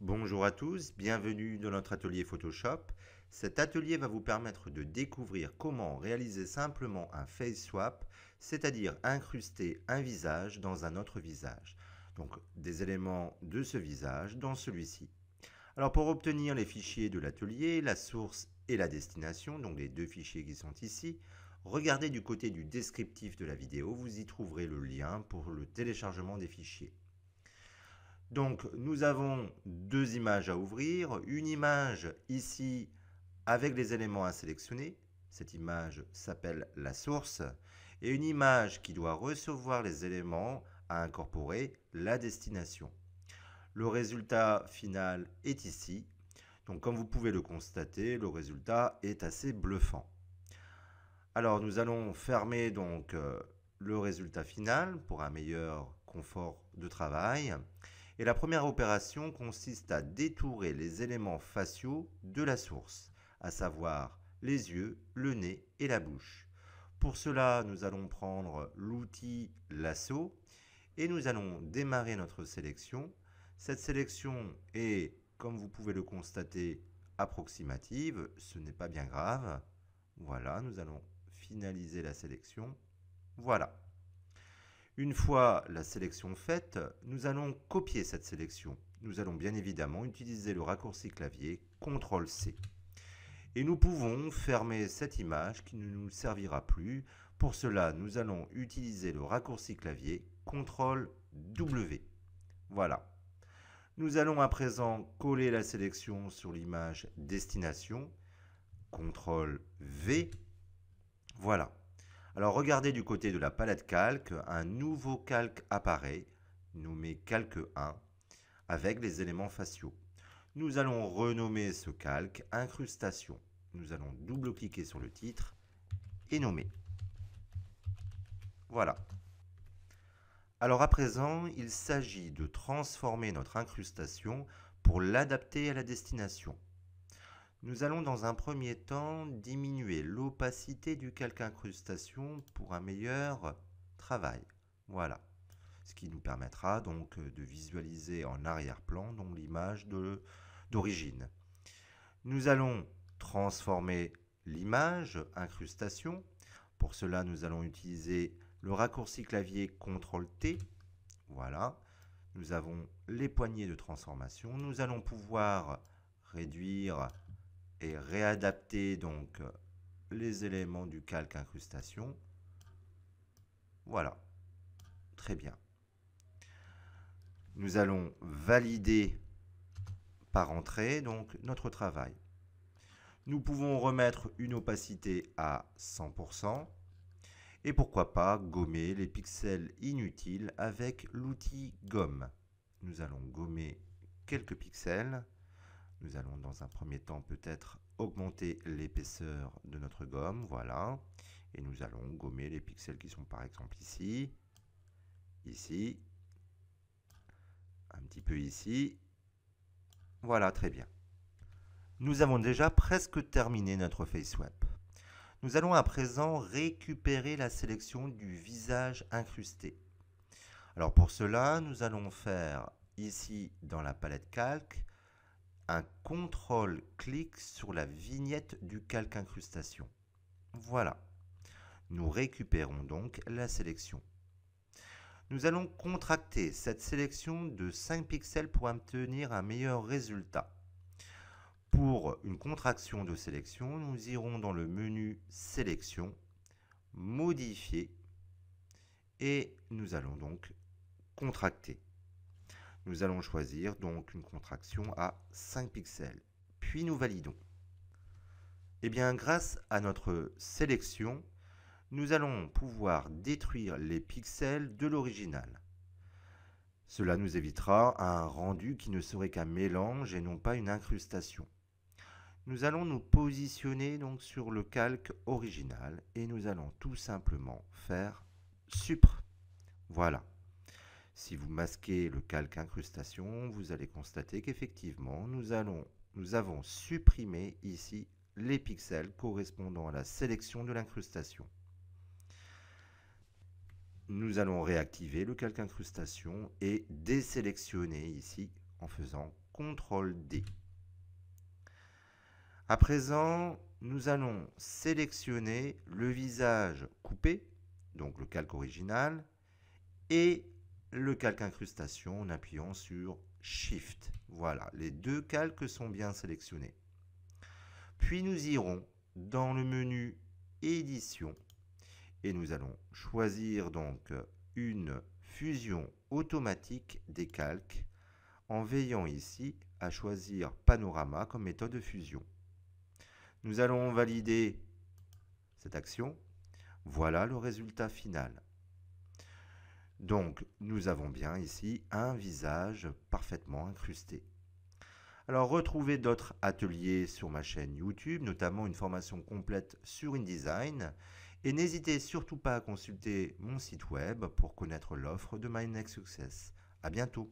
Bonjour à tous, bienvenue dans notre atelier Photoshop. Cet atelier va vous permettre de découvrir comment réaliser simplement un face swap, c'est-à-dire incruster un visage dans un autre visage. Donc des éléments de ce visage dans celui-ci. Alors pour obtenir les fichiers de l'atelier, la source et la destination, donc les deux fichiers qui sont ici, regardez du côté du descriptif de la vidéo, vous y trouverez le lien pour le téléchargement des fichiers. Donc nous avons deux images à ouvrir, une image ici avec les éléments à sélectionner, cette image s'appelle la source, et une image qui doit recevoir les éléments à incorporer, la destination. Le résultat final est ici, donc comme vous pouvez le constater, le résultat est assez bluffant. Alors nous allons fermer donc le résultat final pour un meilleur confort de travail. Et la première opération consiste à détourer les éléments faciaux de la source, à savoir les yeux, le nez et la bouche. Pour cela, nous allons prendre l'outil lasso et nous allons démarrer notre sélection. Cette sélection est, comme vous pouvez le constater, approximative, ce n'est pas bien grave. Voilà, nous allons finaliser la sélection. Voilà. Une fois la sélection faite, nous allons copier cette sélection. Nous allons bien évidemment utiliser le raccourci clavier CTRL-C. Et nous pouvons fermer cette image qui ne nous servira plus. Pour cela, nous allons utiliser le raccourci clavier CTRL-W. Voilà. Nous allons à présent coller la sélection sur l'image destination. CTRL-V. Voilà. Alors regardez du côté de la palette calque, un nouveau calque apparaît, nommé calque 1, avec les éléments faciaux. Nous allons renommer ce calque incrustation. Nous allons double-cliquer sur le titre et nommer. Voilà. Alors à présent, il s'agit de transformer notre incrustation pour l'adapter à la destination. Nous allons dans un premier temps diminuer l'opacité du calque incrustation pour un meilleur travail. Voilà, ce qui nous permettra donc de visualiser en arrière-plan l'image d'origine. Nous allons transformer l'image incrustation. Pour cela, nous allons utiliser le raccourci clavier CTRL-T. Voilà, nous avons les poignées de transformation. Nous allons pouvoir réduire et réadapter donc les éléments du calque incrustation. Voilà, très bien. Nous allons valider par entrée donc notre travail. Nous pouvons remettre une opacité à 100% et pourquoi pas gommer les pixels inutiles avec l'outil gomme. Nous allons gommer quelques pixels. Nous allons dans un premier temps peut-être augmenter l'épaisseur de notre gomme, voilà. Et nous allons gommer les pixels qui sont par exemple ici, ici, un petit peu ici. Voilà, très bien. Nous avons déjà presque terminé notre face swap. Nous allons à présent récupérer la sélection du visage incrusté. Alors pour cela, nous allons faire ici dans la palette calque un contrôle-clic sur la vignette du calque incrustation. Voilà. Nous récupérons donc la sélection. Nous allons contracter cette sélection de 5 pixels pour obtenir un meilleur résultat. Pour une contraction de sélection, nous irons dans le menu Sélection, Modifier, et nous allons donc contracter. Nous allons choisir donc une contraction à 5 pixels. Puis nous validons. Et bien, grâce à notre sélection, nous allons pouvoir détruire les pixels de l'original. Cela nous évitera un rendu qui ne serait qu'un mélange et non pas une incrustation. Nous allons nous positionner donc sur le calque original et nous allons tout simplement faire Supr. Voilà. Si vous masquez le calque incrustation, vous allez constater qu'effectivement, nous avons supprimé ici les pixels correspondant à la sélection de l'incrustation. Nous allons réactiver le calque incrustation et désélectionner ici en faisant CTRL D. À présent, nous allons sélectionner le visage coupé, donc le calque original, et le calque incrustation en appuyant sur Shift. Voilà, les deux calques sont bien sélectionnés. Puis nous irons dans le menu Édition et nous allons choisir donc une fusion automatique des calques en veillant ici à choisir Panorama comme méthode de fusion. Nous allons valider cette action. Voilà le résultat final. Donc, nous avons bien ici un visage parfaitement incrusté. Alors, retrouvez d'autres ateliers sur ma chaîne YouTube, notamment une formation complète sur InDesign. Et n'hésitez surtout pas à consulter mon site web pour connaître l'offre de My Next Success. À bientôt.